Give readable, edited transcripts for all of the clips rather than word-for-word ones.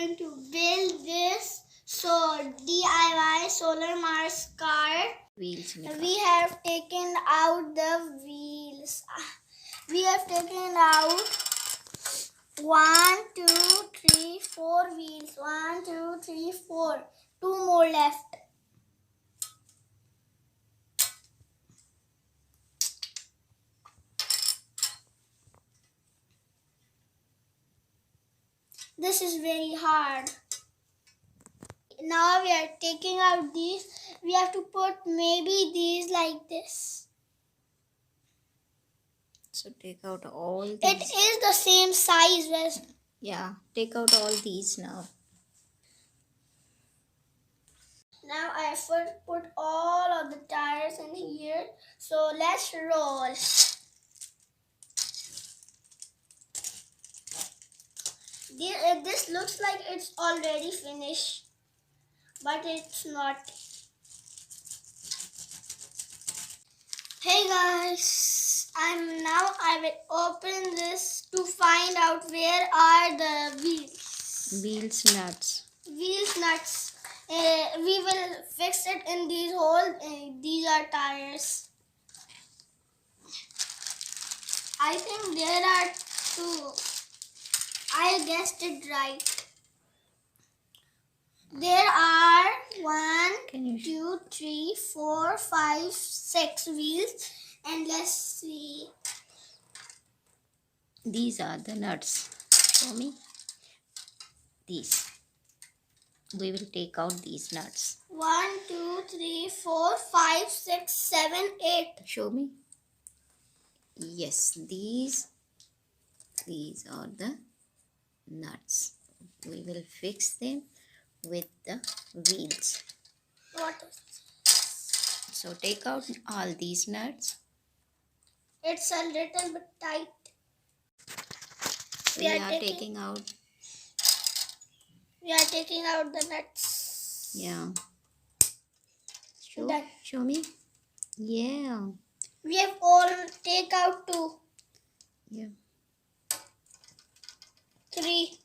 going to build this DIY solar Mars car. Wheels. We have taken out the wheels. We have taken out 1, 2, 3, 4 wheels. 1, 2, 3, 4. 2 more left. This is very hard. Now we are taking out these. We have to put maybe these like this. So take out all these. It is the same size as. Yeah, take out all these now. Now I first put all of the tires in here. So let's roll. This looks like it's already finished, but it's not. Hey guys, I will open this to find out where are the wheels. Wheels, nuts. Wheels, nuts. We will fix it in these holes. These are tires. I think there are 2. I guessed it right. There are 1, 2, 3, 4, 5, 6 wheels, and let's see. These are the nuts. Show me. These. We will take out these nuts. 1, 2, 3, 4, 5, 6, 7, 8. Show me. Yes, these are the nuts. We will fix them with the wheels. What is this? So take out all these nuts. It's a little bit tight. We are taking out. We are taking out the nuts. Yeah. Show me. Yeah. We have all take out 2. Yeah. 3.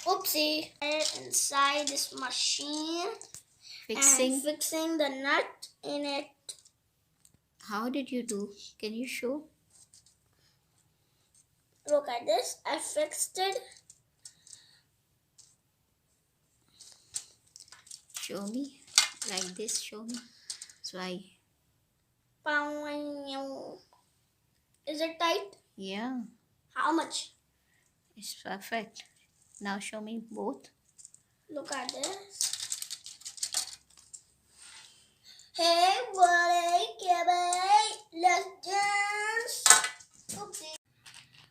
Oopsie. Inside this machine. Fixing the nut in it. How did you do? Can you show? Look at this. I fixed it. Show me. Like this. Show me. So Is it tight? Yeah. How much? It's perfect. Now show me both. Look at this. Hey, buddy, let's dance. Oopsie.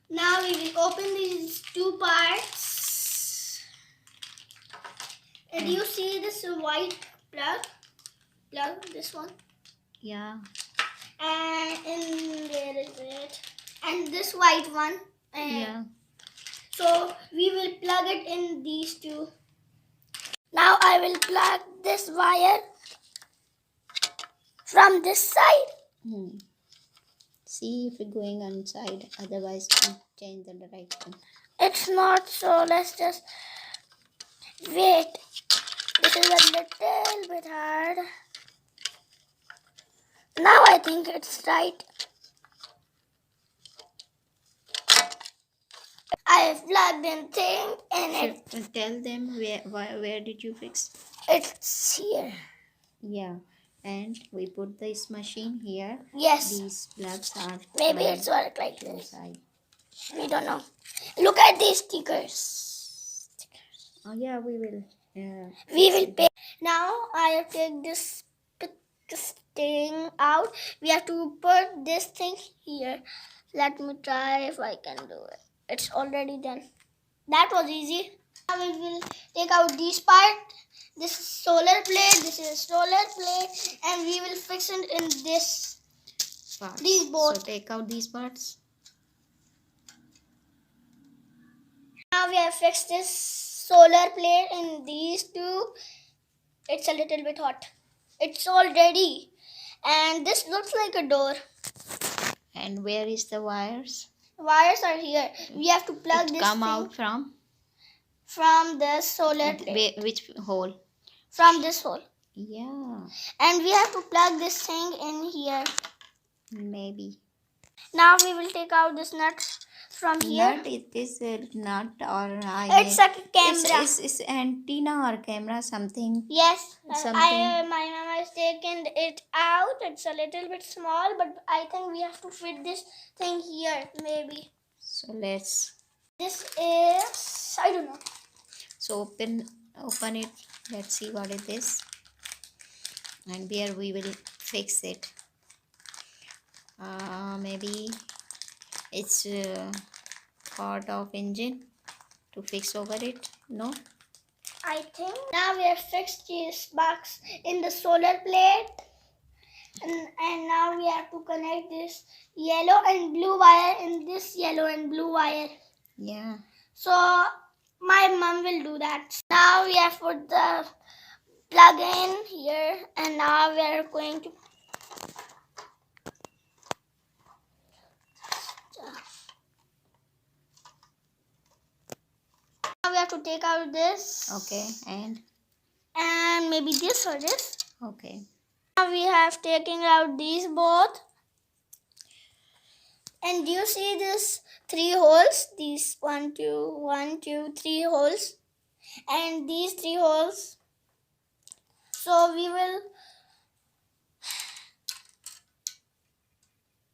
Now we will open these 2 parts. And you see this white plug? This one. Yeah. And where is it? And this white one. Yeah. So we will plug it in these 2. Now I will plug this wire from this side. See if it's going inside. Otherwise, we change the direction. It's not, so let's just wait. This is a little bit hard. Now I think it's right. I have plugged in thing and it. Tell them where did you fix? It's here. Yeah. And we put this machine here. Yes. These plugs are. Maybe it's work like this. Inside. We don't know. Look at these stickers. Oh yeah, we will. We will pay. Now I have taken this thing out. We have to put this thing here. Let me try if I can do it. It's already done. That was easy. Now we will take out this part. This is solar plate. This is solar plate, and we will fix it in this. Parts. These both. So take out these parts. Now we have fixed this solar plate in these 2. It's a little bit hot. It's all ready. And this looks like a door. And where is the wires? wires are here. We have to plug this come thing out from the solar plate. which hole? From this hole. Yeah, And we have to plug this thing in here. maybe. Now we will take out this nut from here. Nut, it is a nut or It's a camera. It's antenna or camera something. Yes, Something. my mama has taken it out. It's a little bit small, but I think we have to fit this thing here, maybe. So let's. This is, I don't know. So open it. Let's see what is this. And where we will fix it. Maybe it's part of engine to fix over it. No. I think now we have fixed this box in the solar plate, and now we have to connect this yellow and blue wire in this yellow and blue wire. Yeah. So my mom will do that. Now we have put the plug in here, and now we are going to now we have to take out this. Okay. And maybe this or this. Okay. Now we have taken out these both. And do you see this 3 holes? These 1, 2, 3 holes. And these 3 holes. So we will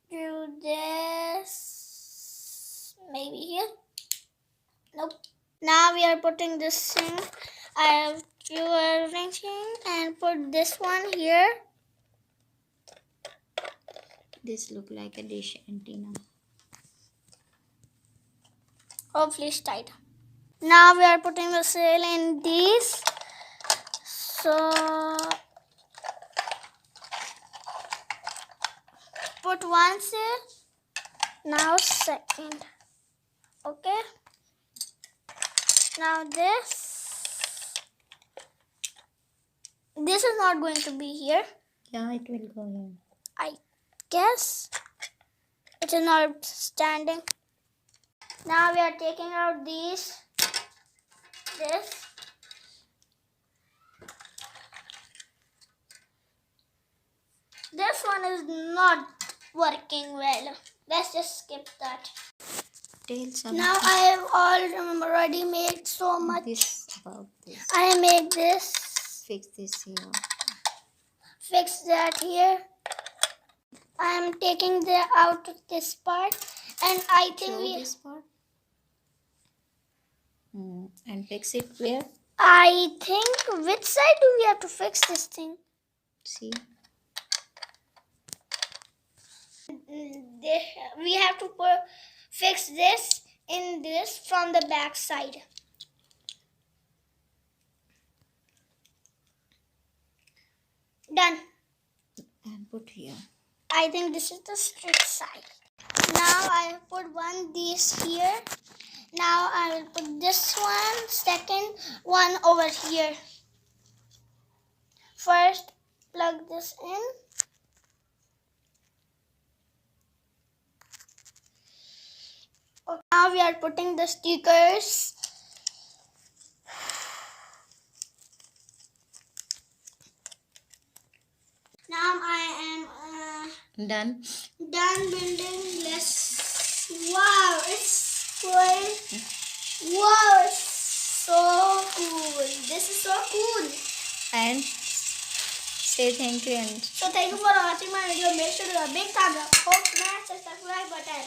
do this maybe here. Nope. Now we are putting this thing. I have to arranging and put this one here. This look like a dish antenna. Hopefully it's tight. Now we are putting the sail in these. So put one sail. Now second. Okay. Now this is not going to be here. Yeah, it will go here. I guess it is not standing. Now we are taking out this. This one is not working well. Let's just skip that. Tell something. Now I have already made so much. This about this. I made this. Fix this here. Fix that here. I am taking out this part, and I think Show this part. And fix it where? I think which side do we have to fix this thing? See. We have to fix this in this from the back side. Done. And put here. I think this is the straight side. Now I have put this here. Now I will put this one, second one over here. First, plug this in. Okay, now we are putting the stickers. Now I am Done. done building. Wow, it's going. Wow, it's so cool. This is so cool. And say thank you and So thank you for watching my video. Make sure to give a big thumbs up. Hope smash the subscribe button.